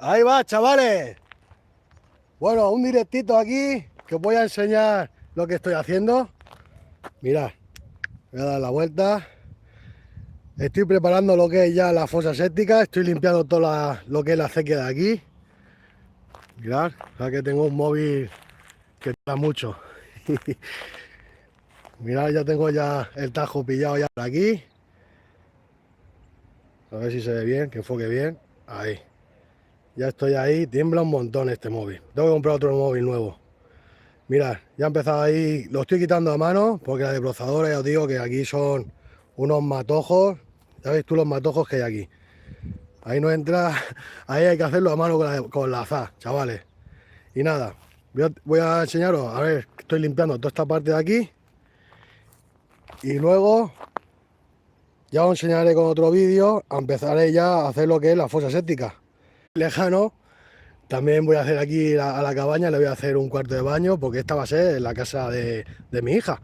Ahí va, chavales. Bueno, un directito aquí que os voy a enseñar lo que estoy haciendo. Mirad, voy a dar la vuelta. Estoy preparando lo que es ya la fosa séptica. Estoy limpiando todo lo que es la acequia de aquí. Mirad, o sea que tengo un móvil que tarda mucho. Mirad, ya tengo ya el tajo pillado ya por aquí. A ver si se ve bien, que enfoque bien. Ahí. Ya estoy ahí. Tiembla un montón este móvil. Tengo que comprar otro móvil nuevo. Mirad, ya he empezado ahí. Lo estoy quitando a mano porque la desbrozadora, ya os digo que aquí son unos matojos. Ya ves tú los matojos que hay aquí. Ahí no entra. Ahí hay que hacerlo a mano con la azar, chavales. Y nada, voy a enseñaros. A ver, estoy limpiando toda esta parte de aquí. Y luego ya os enseñaré con otro vídeo. Empezaré ya a hacer lo que es la fosa séptica. Lejano. También voy a hacer aquí a la cabaña, le voy a hacer un cuarto de baño, porque esta va a ser la casa de mi hija.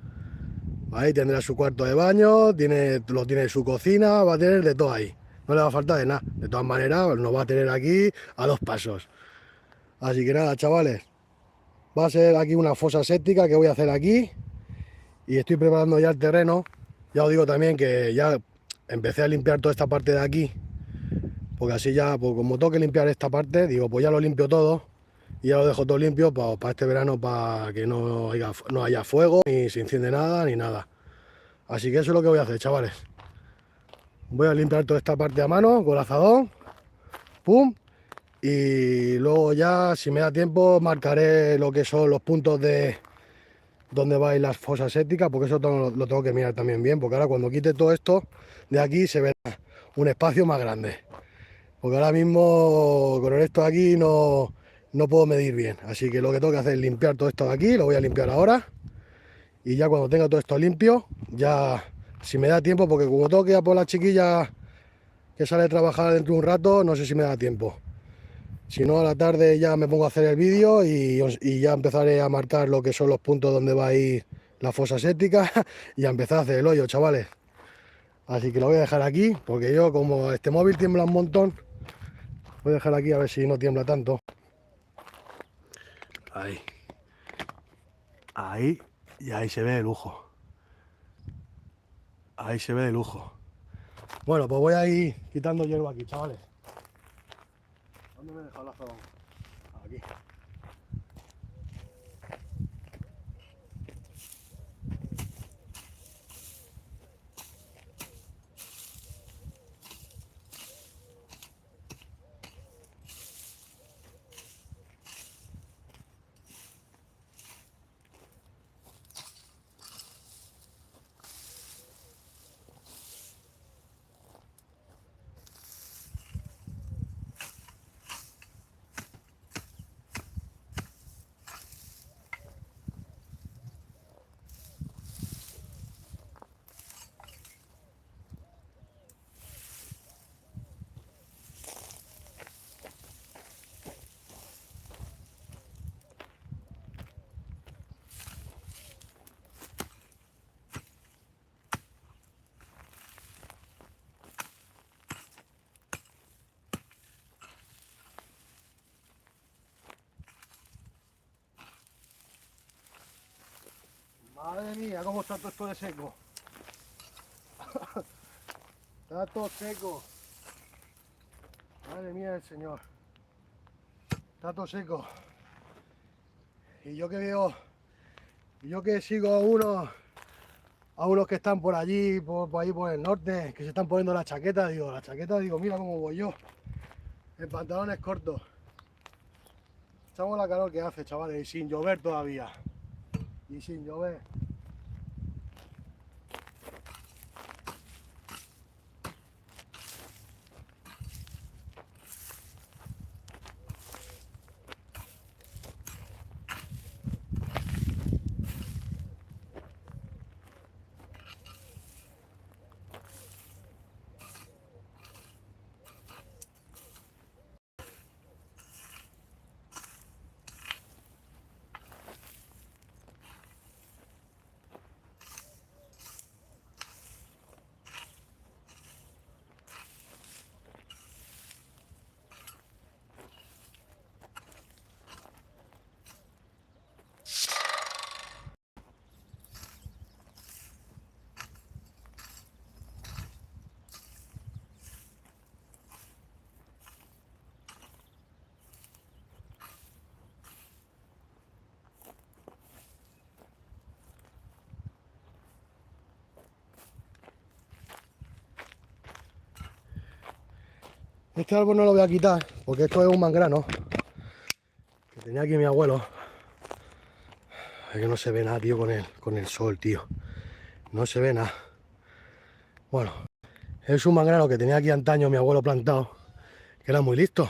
Ahí tendrá su cuarto de baño, lo tiene su cocina, va a tener de todo ahí. No le va a faltar de nada. De todas maneras, nos va a tener aquí a dos pasos. Así que nada, chavales. Va a ser aquí una fosa séptica que voy a hacer aquí. Y estoy preparando ya el terreno. Ya os digo también que ya empecé a limpiar toda esta parte de aquí. Porque así ya, pues como tengo que limpiar esta parte, digo, pues ya lo limpio todo. Y ya lo dejo todo limpio para este verano, para que no haya fuego, ni se enciende nada, ni nada. Así que eso es lo que voy a hacer, chavales. Voy a limpiar toda esta parte a mano con el azadón. Pum. Y luego ya, si me da tiempo, marcaré lo que son los puntos de donde va a ir las fosas sépticas, porque eso lo tengo que mirar también bien, porque ahora cuando quite todo esto de aquí se verá un espacio más grande. Porque ahora mismo con esto de aquí no puedo medir bien. Así que lo que tengo que hacer es limpiar todo esto de aquí, lo voy a limpiar ahora. Y ya cuando tenga todo esto limpio, ya si me da tiempo, porque como tengo que ir a por la chiquilla que sale a trabajar dentro de un rato, no sé si me da tiempo. Si no, a la tarde ya me pongo a hacer el vídeo y ya empezaré a marcar lo que son los puntos donde va a ir la fosa séptica y a empezar a hacer el hoyo, chavales. Así que lo voy a dejar aquí, porque yo como este móvil tiembla un montón, voy a dejar aquí a ver si no tiembla tanto. Ahí. Ahí. Y ahí se ve de lujo. Ahí se ve de lujo. Bueno, pues voy a ir quitando hierba aquí, chavales. ¿Dónde me he dejado el azadón? Aquí. Madre mía, cómo está todo esto de seco. Está todo seco. Madre mía del Señor. Está todo seco. Y yo que veo, yo que sigo a unos que están por allí, por ahí por el norte, que se están poniendo la chaqueta, digo, mira cómo voy yo. En pantalones cortos. Echamos la calor que hace, chavales, y sin llover todavía. Y sin llover. Este árbol no lo voy a quitar porque esto es un mangrano que tenía aquí mi abuelo. Es que no se ve nada, tío, con el sol, tío. No se ve nada. Bueno, es un mangrano que tenía aquí antaño mi abuelo plantado, que era muy listo.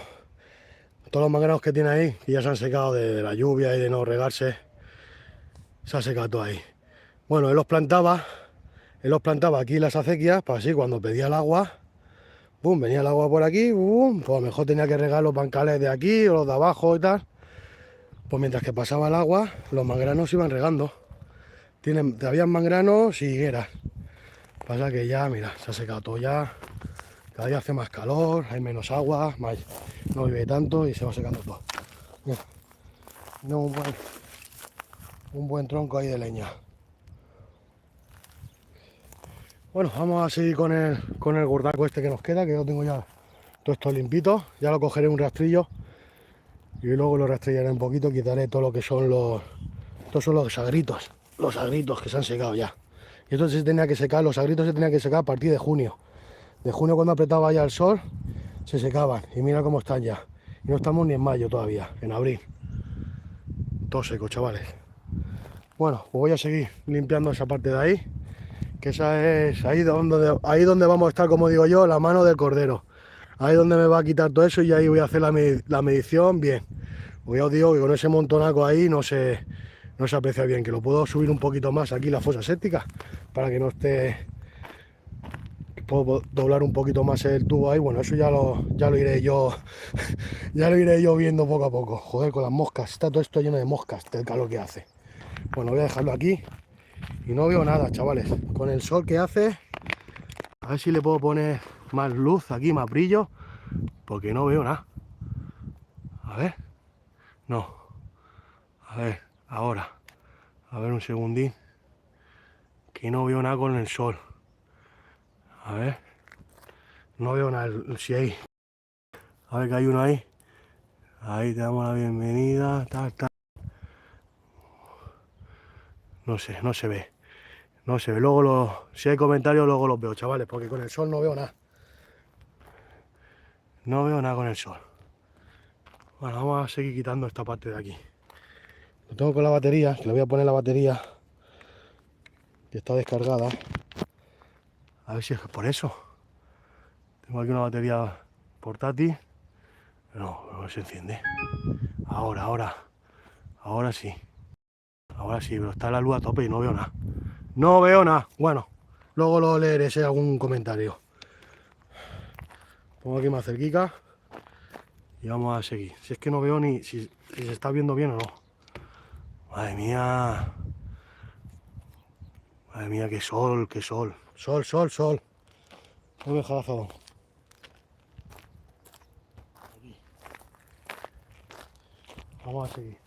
Todos los mangranos que tiene ahí, que ya se han secado de la lluvia y de no regarse, se ha secado todo ahí. Bueno, él los plantaba aquí en las acequias, para así cuando pedía el agua, ¡pum!, venía el agua por aquí, ¡pum!, pues a lo mejor tenía que regar los bancales de aquí o los de abajo y tal. Pues mientras que pasaba el agua, los mangranos iban regando. Habían mangranos y higueras. Pasa que ya, mira, se ha secado todo ya. Cada día hace más calor, hay menos agua, no llueve tanto y se va secando todo. Mira, tengo un buen tronco ahí de leña. Bueno, vamos a seguir con el gordaco este que nos queda, que yo tengo ya todo esto limpito. Ya lo cogeré un rastrillo y luego lo rastrillaré un poquito, quitaré todo lo que son estos son los agritos que se han secado ya. Y esto se tenía que secar, los agritos se tenían que secar a partir de junio. De junio, cuando apretaba ya el sol, se secaban. Y mira cómo están ya. Y no estamos ni en mayo todavía, en abril. Todo seco, chavales. Bueno, pues voy a seguir limpiando esa parte de ahí, que esa es ahí donde vamos a estar, como digo yo, la mano del cordero. Ahí donde me va a quitar todo eso y ahí voy a hacer la medición bien. Pues ya os digo que con ese montonaco ahí no se aprecia bien, que lo puedo subir un poquito más aquí la fosa séptica para que no esté. Puedo doblar un poquito más el tubo ahí. Bueno, eso ya lo iré yo ya lo iré yo viendo poco a poco. Joder, con las moscas, está todo esto lleno de moscas del calor que hace. Bueno, voy a dejarlo aquí y no veo nada, chavales. Con el sol que hace, a ver si le puedo poner más luz aquí, más brillo, porque no veo nada. A ver, no, a ver, ahora, a ver un segundín, que no veo nada con el sol. A ver, no veo nada, si hay, a ver que hay uno ahí. Ahí te damos la bienvenida, tal. No sé, no se ve. No se ve. Luego si hay comentarios, luego los veo, chavales, porque con el sol no veo nada. No veo nada con el sol. Bueno, vamos a seguir quitando esta parte de aquí. Lo tengo con la batería, que le voy a poner la batería, que está descargada. A ver si es por eso. Tengo aquí una batería portátil. No se enciende. Ahora sí. Ahora sí, pero está la luz a tope y no veo nada. No veo nada. Bueno, luego lo leeré si hay algún comentario. Pongo aquí más cerquica y vamos a seguir. Si es que no veo ni si se está viendo bien o no. Madre mía. Madre mía, qué sol, qué sol. Sol. No me dejazo. Aquí. Vamos a seguir.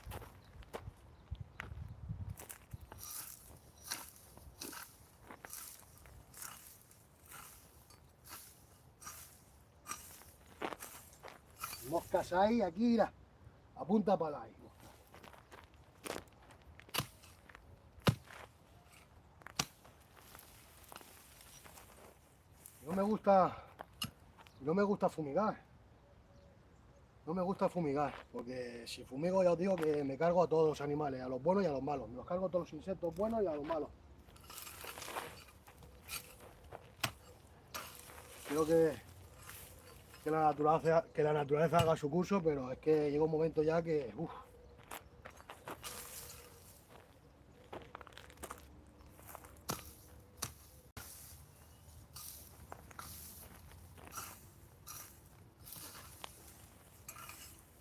Moscas ahí, aquí, mira. Apunta para ahí. No me gusta fumigar. No me gusta fumigar, porque si fumigo ya os digo que me cargo a todos los animales, a los buenos y a los malos. Me los cargo a todos los insectos buenos y a los malos. Creo que la naturaleza haga su curso, pero es que llega un momento ya que. Uf.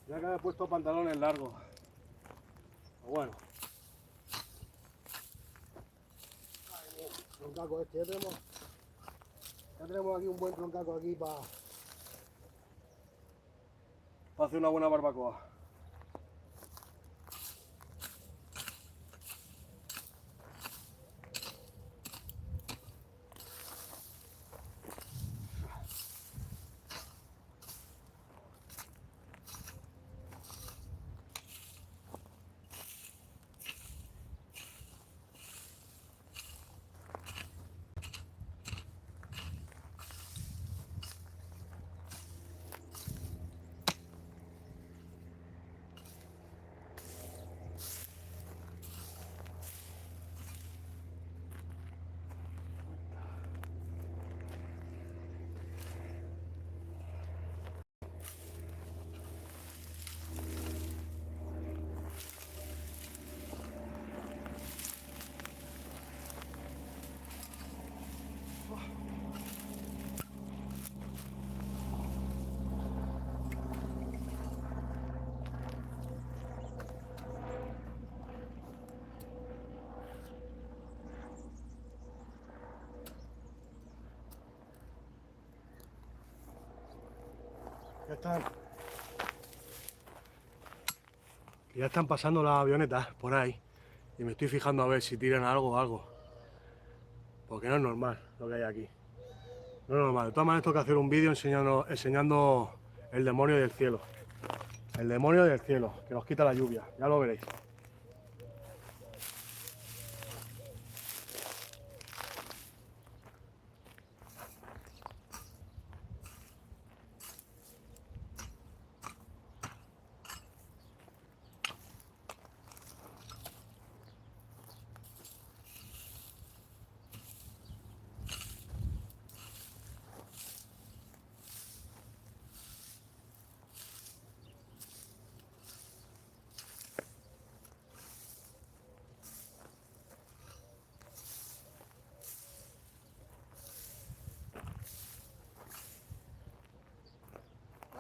Ya que me he puesto pantalones largos. Pero bueno. Troncaco este, ya tenemos aquí un buen troncaco aquí para hacer una buena barbacoa. ya están pasando las avionetas por ahí. Y me estoy fijando a ver si tiran algo o algo. Porque no es normal lo que hay aquí. No es normal. De todas maneras tengo que hacer un vídeo enseñando el demonio del cielo. El demonio del cielo, que nos quita la lluvia. Ya lo veréis.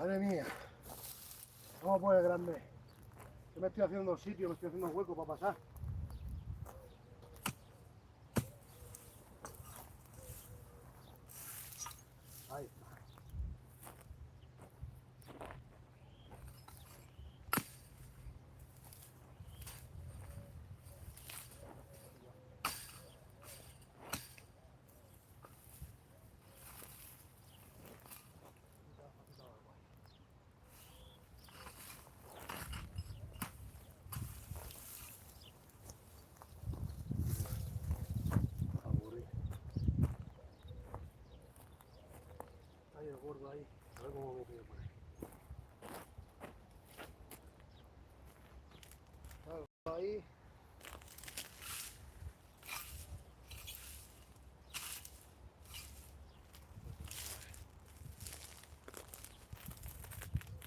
Madre mía, vamos por el grande. Yo me estoy haciendo sitio, me estoy haciendo hueco para pasar. Ahí está. Aburrido. Hay el gordo ahí. A ver cómo me pillo por ahí. Ahí.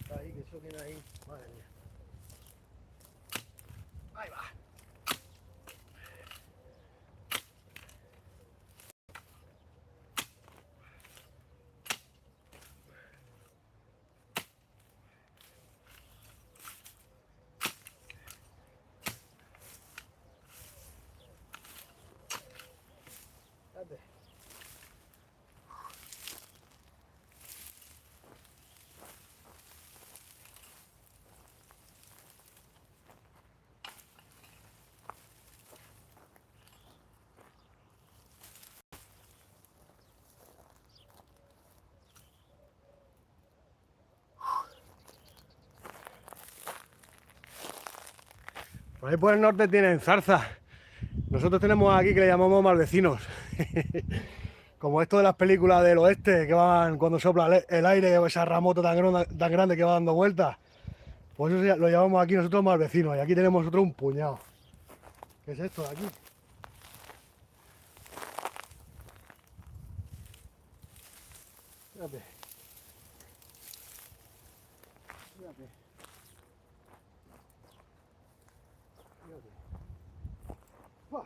Está ahí, que eso tiene ahí. Madre mía. Ahí va. Espérate. Por ahí por el norte tienen zarza. Nosotros tenemos aquí que le llamamos malvecinos. Como esto de las películas del oeste, que van cuando sopla el aire, o esa ramota tan grande que va dando vueltas. Pues eso lo llamamos aquí nosotros malvecinos. Y aquí tenemos nosotros un puñado. ¿Qué es esto de aquí? Fíjate. Fíjate. Fíjate. ¡Pah!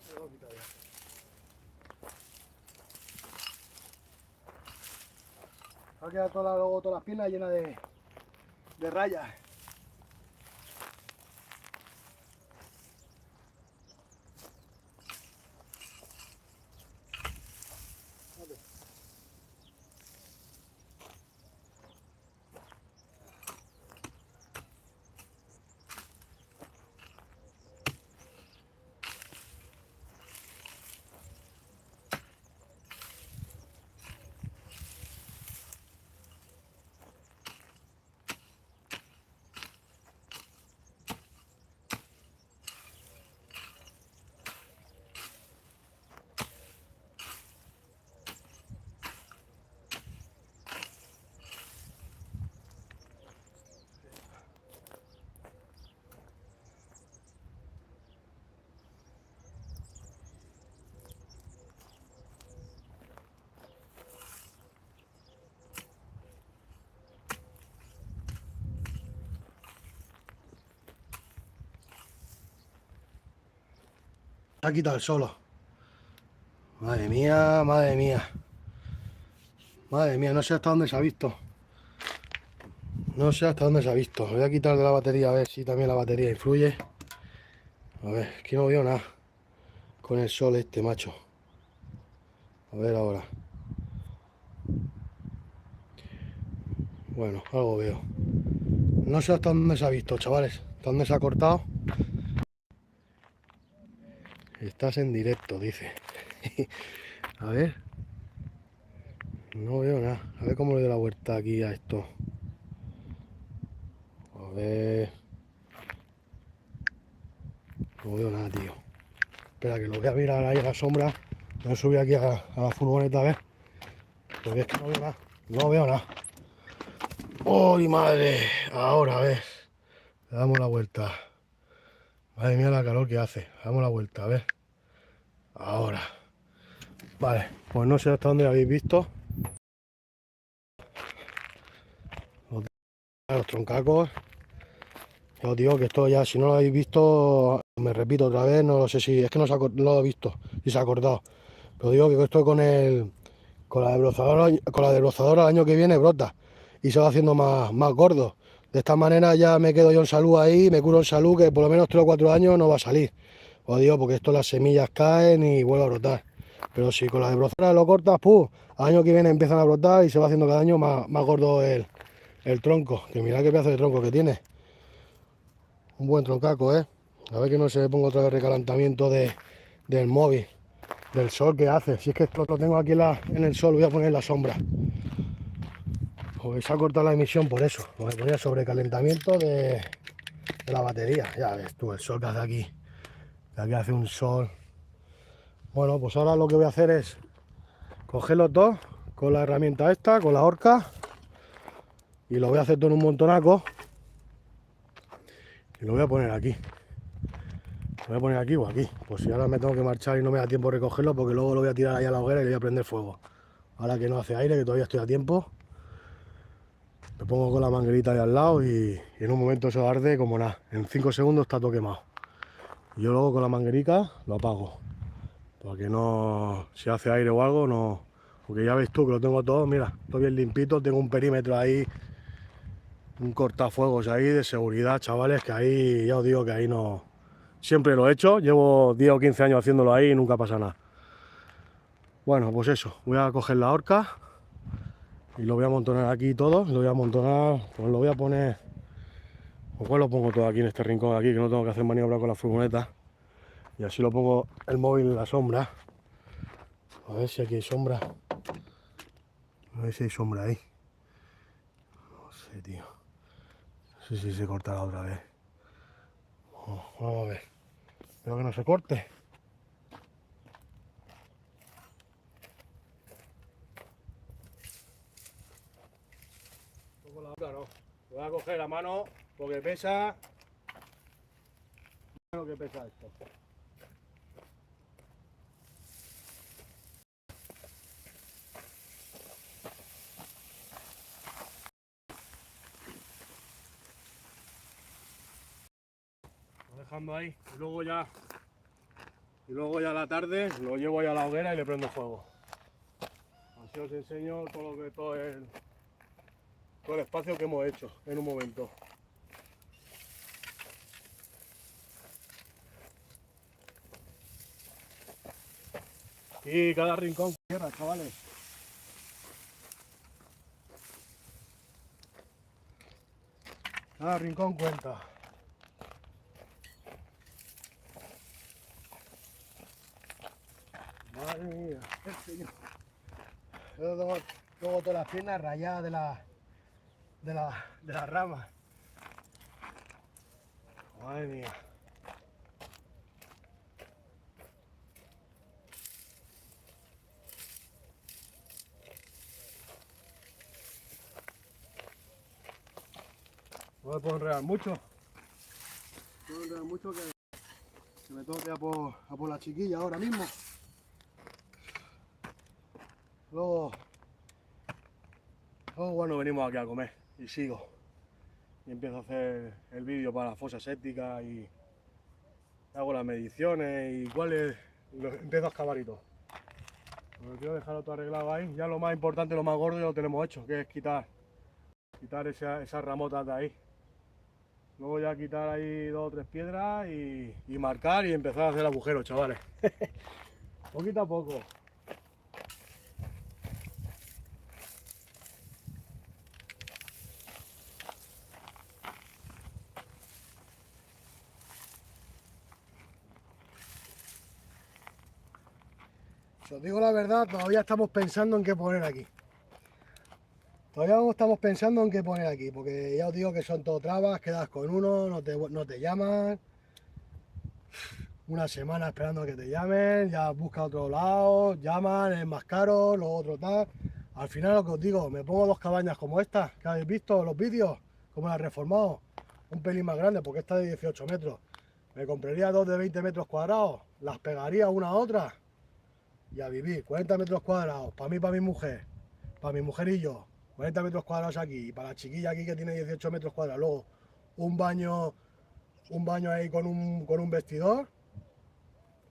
Me lo he quitado ya. Ha quedado luego todas las piernas llenas de rayas. Fíjate. Se ha quitado el solo. Madre mía, madre mía. Madre mía, no sé hasta dónde se ha visto. No sé hasta dónde se ha visto. Voy a quitar de la batería a ver si también la batería influye. A ver, aquí no veo nada con el sol este, macho. A ver ahora. Bueno, algo veo. No sé hasta dónde se ha visto, chavales. Hasta dónde se ha cortado. Estás en directo, dice. A ver. No veo nada. A ver cómo le doy la vuelta aquí a esto. A ver. No veo nada, tío. Espera, que lo voy a mirar ahí a la sombra. Voy a subir aquí a la furgoneta a ver. Porque es que no veo nada. No veo nada. ¡Uy, madre! Ahora, a ver. Le damos la vuelta. Madre mía la calor que hace. Le damos la vuelta, a ver. Ahora. Vale, pues no sé hasta dónde lo habéis visto. Los troncacos. Ya os digo que esto ya, si no lo habéis visto, me repito otra vez, no lo sé si, es que no, no lo he visto, y se ha acordado. Pero digo que esto con la desbrozadora el año que viene brota y se va haciendo más gordo. De esta manera ya me quedo yo en salud ahí, me curo en salud, que por lo menos 3 o 4 años no va a salir. Os digo, porque esto las semillas caen y vuelve a brotar. Pero si con la desbrozadora lo cortas, al año que viene empiezan a brotar y se va haciendo cada año más gordo el tronco. Que mirad qué pedazo de tronco que tiene. Un buen troncaco, ¿eh? A ver que no se me ponga otra vez recalentamiento del móvil, del sol que hace. Si es que esto lo tengo aquí en el sol, voy a poner la sombra. Porque se ha cortado la emisión por eso. Me ponía sobrecalentamiento de la batería. Ya ves tú, el sol que hace aquí. Que aquí hace un sol. Bueno, pues ahora lo que voy a hacer es cogerlos dos con la herramienta esta, con la horca. Y lo voy a hacer todo en un montonaco. Y lo voy a poner aquí. Lo voy a poner aquí o aquí. Pues si ahora me tengo que marchar y no me da tiempo de recogerlo, porque luego lo voy a tirar ahí a la hoguera y le voy a prender fuego. Ahora que no hace aire, que todavía estoy a tiempo, me pongo con la manguerita ahí al lado y en un momento eso arde como nada. En 5 segundos está todo quemado. Y yo luego con la manguerica lo apago. Porque no, si hace aire o algo, no. Porque ya ves tú que lo tengo todo, mira, todo bien limpito, tengo un perímetro ahí, un cortafuegos ahí de seguridad, chavales, que ahí ya os digo que ahí no. Siempre lo he hecho, llevo 10 o 15 años haciéndolo ahí y nunca pasa nada. Bueno, pues eso, voy a coger la horca y lo voy a amontonar aquí todo, lo voy a amontonar, pues lo voy a poner, pues lo pongo todo aquí en este rincón de aquí, que no tengo que hacer maniobra con la furgoneta, y así lo pongo el móvil en la sombra, a ver si aquí hay sombra, a ver si hay sombra ahí, no sé, tío, no sé si se cortará otra vez, vamos a ver, espero que no se corte. Claro, voy a coger la mano porque pesa lo que pesa esto. Lo dejando ahí y luego ya a la tarde lo llevo ahí a la hoguera y le prendo fuego. Así os enseño todo el espacio que hemos hecho en un momento. Y cada rincón tierra, chavales. Cada rincón cuenta. Madre mía, señor. Yo tengo todas las piernas rayadas de la rama. Madre mía. No me puedo enredar mucho. Que me tengo que ir a por la chiquilla ahora mismo. Luego, bueno, venimos aquí a comer y sigo. Y empiezo a hacer el vídeo para la fosa séptica y hago las mediciones y empiezo a excavar y todo. Pero quiero dejarlo todo arreglado ahí. Ya lo más importante, lo más gordo ya lo tenemos hecho, que es quitar esas ramotas de ahí. Luego ya quitar ahí 2 o 3 piedras y marcar y empezar a hacer agujeros, chavales. Poquito a poco. Si os digo la verdad, todavía estamos pensando en qué poner aquí. Todavía no estamos pensando en qué poner aquí, porque ya os digo que son todo trabas, quedas con uno, no te llaman. Una semana esperando a que te llamen, ya busca otro lado, llaman, es más caro, lo otro tal. Al final lo que os digo, me pongo dos cabañas como esta, que habéis visto los vídeos, como las he reformado, un pelín más grande, porque esta de 18 metros. Me compraría dos de 20 metros cuadrados, las pegaría una a otra y a vivir. 40 metros cuadrados, para mí, para mi mujer y yo. 40 metros cuadrados aquí, y para la chiquilla aquí que tiene 18 metros cuadrados. Luego un baño ahí con un vestidor.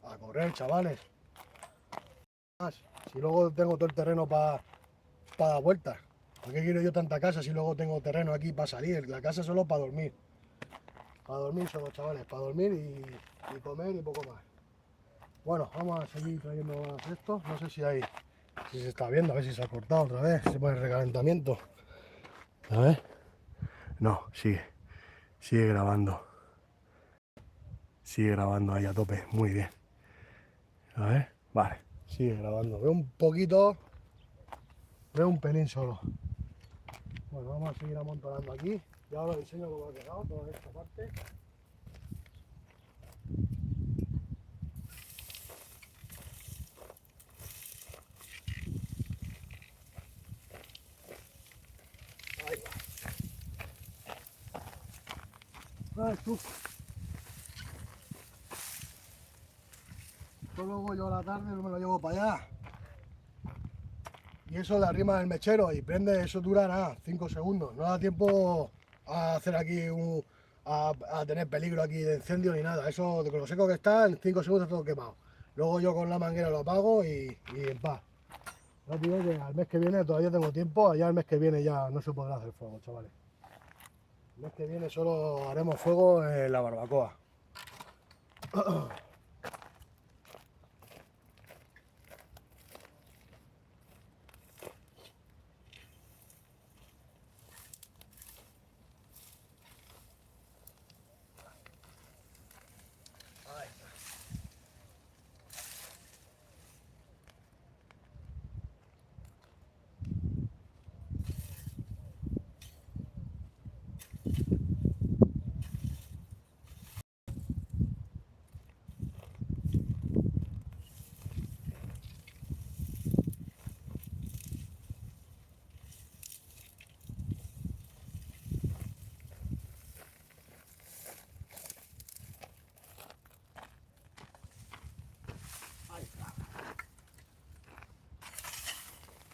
A correr, chavales. Si luego tengo todo el terreno para dar vueltas. ¿Por qué quiero yo tanta casa si luego tengo terreno aquí para salir? La casa solo para dormir. Para dormir solo, chavales. Para dormir y comer y poco más. Bueno, vamos a seguir trayendo más esto. No sé si se está viendo, a ver si se ha cortado otra vez. Se pone el recalentamiento. A ver. No, sigue grabando. Sigue grabando ahí a tope, muy bien. A ver, vale, sigue grabando. Veo un poquito, veo un pelín solo. Bueno, vamos a seguir amontonando aquí. Y ahora os enseño cómo ha quedado toda esta parte. Ahí va. Ay, tú. Esto luego yo a la tarde no me lo llevo para allá. Y eso le arrima el mechero y prende, eso dura nada, 5 segundos. No da tiempo a hacer aquí a tener peligro aquí de incendio ni nada. Eso, con lo seco que está, en 5 segundos todo quemado. Luego yo con la manguera lo apago y en paz. Ya os digo que al mes que viene todavía tengo tiempo, allá el mes que viene ya no se podrá hacer fuego, chavales. El mes que viene solo haremos fuego en la barbacoa.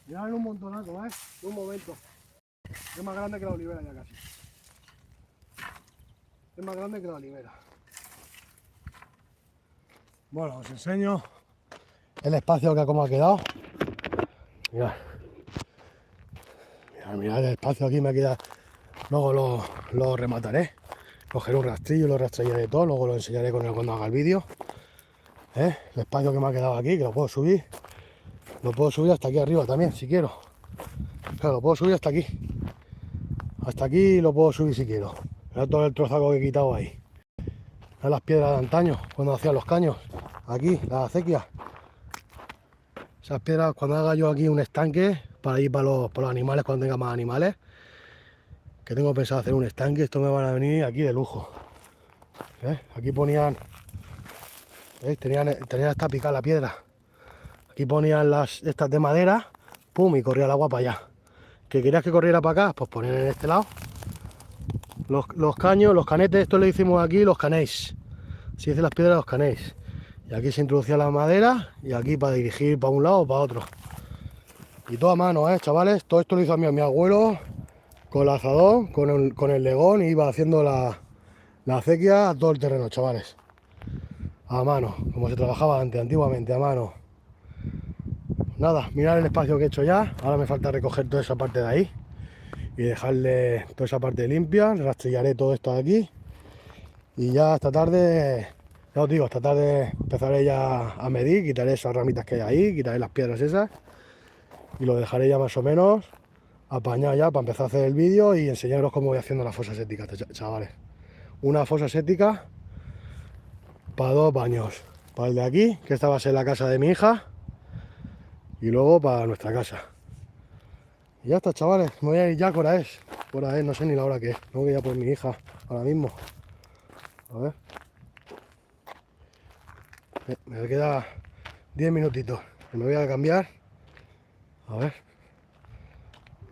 Mirad un montonazo, ¿eh? Un momento. Es más grande que la olivera ya casi. Es más grande que la olivera. Bueno, os enseño el espacio que como ha quedado. Mirad. Mirad el espacio aquí me queda. Luego lo remataré. Cogeré un rastrillo y lo rastrellaré todo. Luego lo enseñaré cuando haga el vídeo. El espacio que me ha quedado aquí, que lo puedo subir. Lo puedo subir hasta aquí arriba también, si quiero. Claro, lo puedo subir hasta aquí. Hasta aquí lo puedo subir si quiero. Mirad todo el trozaco que he quitado ahí. Mirad las piedras de antaño, cuando hacían los caños. Aquí, las acequias. Esas piedras, cuando haga yo aquí un estanque, para ir para los animales, cuando tenga más animales, que tengo pensado hacer un estanque, esto me van a venir aquí de lujo. Aquí ponían, tenían esta picada la piedra. Aquí ponían estas de madera, pum, y corría el agua para allá. ¿Que querías que corriera para acá? Pues poner en este lado los caños, los canetes, esto le hicimos aquí los canéis. Así dicen las piedras, los canéis. Y aquí se introducía la madera y aquí para dirigir para un lado o para otro. Y todo a mano, chavales. Todo esto lo hizo mi abuelo con el azadón, con el legón, y iba haciendo la acequia a todo el terreno, chavales. A mano, como se trabajaba antiguamente, a mano. Nada, mirad el espacio que he hecho ya. Ahora me falta recoger toda esa parte de ahí y dejarle toda esa parte limpia. Rastrillaré todo esto de aquí y ya esta tarde, ya os digo, esta tarde empezaré ya a medir, quitaré esas ramitas que hay ahí, quitaré las piedras esas y lo dejaré ya más o menos apañado ya para empezar a hacer el vídeo y enseñaros cómo voy haciendo la fosa séptica, chavales. Una fosa séptica para 2 baños, para el de aquí, que esta va a ser la casa de mi hija, y luego para nuestra casa. Y ya está, chavales, me voy a ir ya, ¿qué hora es? ¿Qué hora es? No sé ni la hora que es. Tengo que ir a por mi hija ahora mismo. A ver. Me queda 10 minutitos. Me voy a cambiar. A ver.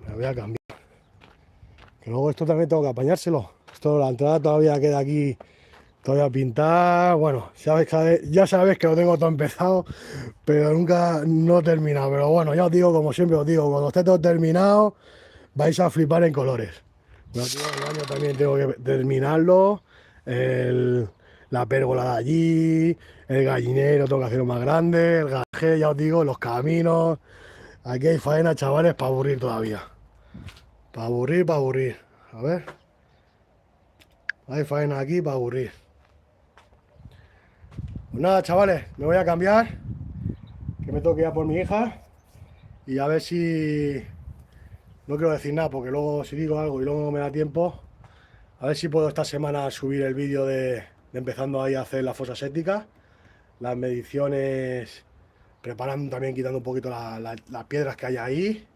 Me voy a cambiar. Que luego esto también tengo que apañárselo. Esto, la entrada todavía queda aquí, todavía pintada. Bueno, ya sabes que lo tengo todo empezado, pero nunca no he terminado. Pero bueno, ya os digo, como siempre os digo, cuando esté todo terminado, vais a flipar en colores. Pero tío, el baño también tengo que terminarlo. La pérgola de allí, el gallinero tengo que hacerlo más grande, el garaje, ya os digo, los caminos. Aquí hay faena, chavales, para aburrir todavía. Para aburrir, para aburrir. A ver. Hay faena aquí para aburrir. Pues nada, chavales, me voy a cambiar. Que me toque ir a por mi hija. Y a ver si... No quiero decir nada porque luego si digo algo y luego no me da tiempo. A ver si puedo esta semana subir el vídeo de empezando ahí a hacer la fosa séptica. Las mediciones, preparando también, quitando un poquito las piedras que hay ahí.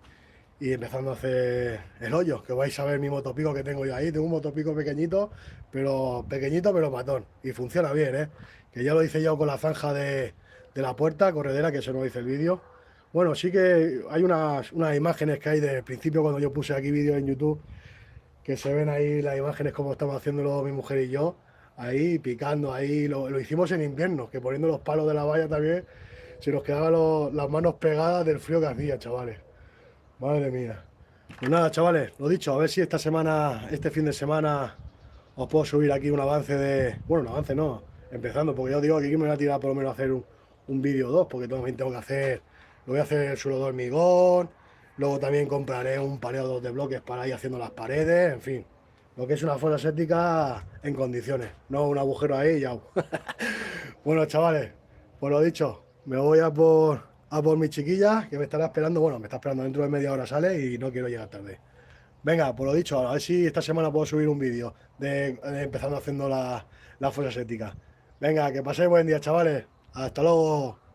Y empezando a hacer el hoyo, que vais a ver mi motopico que tengo yo ahí. Tengo un motopico pequeñito pero matón. Y funciona bien, ¿eh? Que ya lo hice yo con la zanja de la puerta corredera, que eso no hice el vídeo. Bueno, sí que hay unas imágenes que hay del principio cuando yo puse aquí vídeos en YouTube, que se ven ahí las imágenes como estamos haciéndolo mi mujer y yo, ahí picando, ahí lo hicimos en invierno, que poniendo los palos de la valla también se nos quedaban las manos pegadas del frío que hacía, chavales. Madre mía. Pues nada, chavales, lo dicho, a ver si esta semana, este fin de semana, os puedo subir aquí un avance de... Bueno, un avance no, empezando, porque ya os digo que aquí me voy a tirar por lo menos a hacer un vídeo o dos, porque también tengo que hacer... Lo voy a hacer el suelo de hormigón, luego también compraré un paneo de bloques para ir haciendo las paredes, en fin. Lo que es una fosa séptica en condiciones, no un agujero ahí y ya. Bueno, chavales, pues lo dicho, me voy a por mi chiquilla, que me estará esperando. Bueno, me está esperando, dentro de media hora sale y no quiero llegar tarde. Venga, pues lo dicho, a ver si esta semana puedo subir un vídeo de empezando haciendo la fosa séptica. Venga, que paséis buen día, chavales. Hasta luego.